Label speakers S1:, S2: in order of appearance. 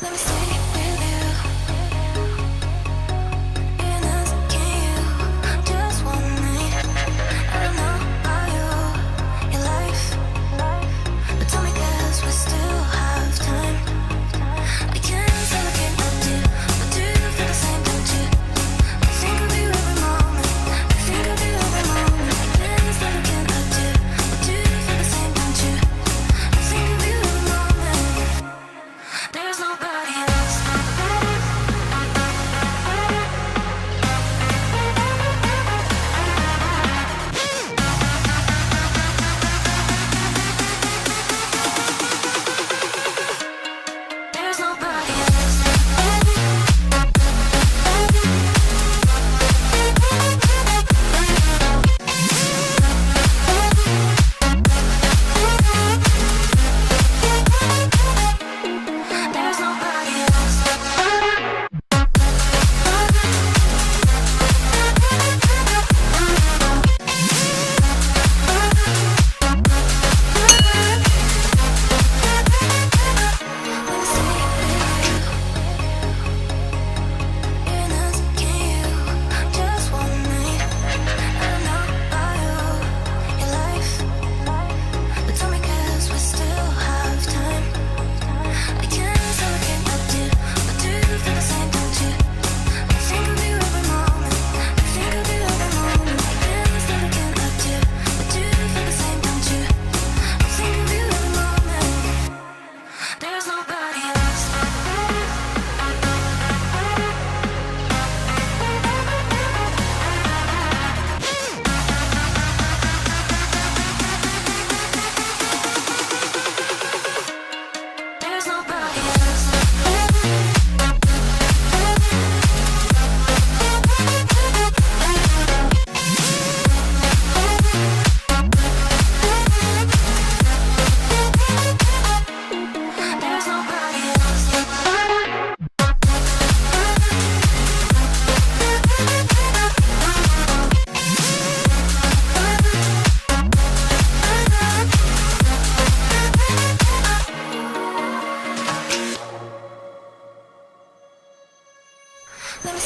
S1: Let me stay with you. Being asking you just one night. I don't know about you, your life, but tell me 'cause we still have time. I can't say I can't love you, but do you feel the same, don't you? I think of you every moment. I think of you every moment. I can't say I can't love you, but do you feel the same, don't you? I think of you every moment. There's nobody else. There's nobody else. There's nobody else. Let me stay with you. Being asking you just one night. I don't know about you, your life, but tell me 'cause we still have time. I can't say I can't love you, but do you feel the same, don't you? I think of you every moment. I think of you every moment. I can't say I can't love you, but do you feel the same, don't you? I think of you every moment. There's nobody else. There's nobody else. There's nobody else. Let me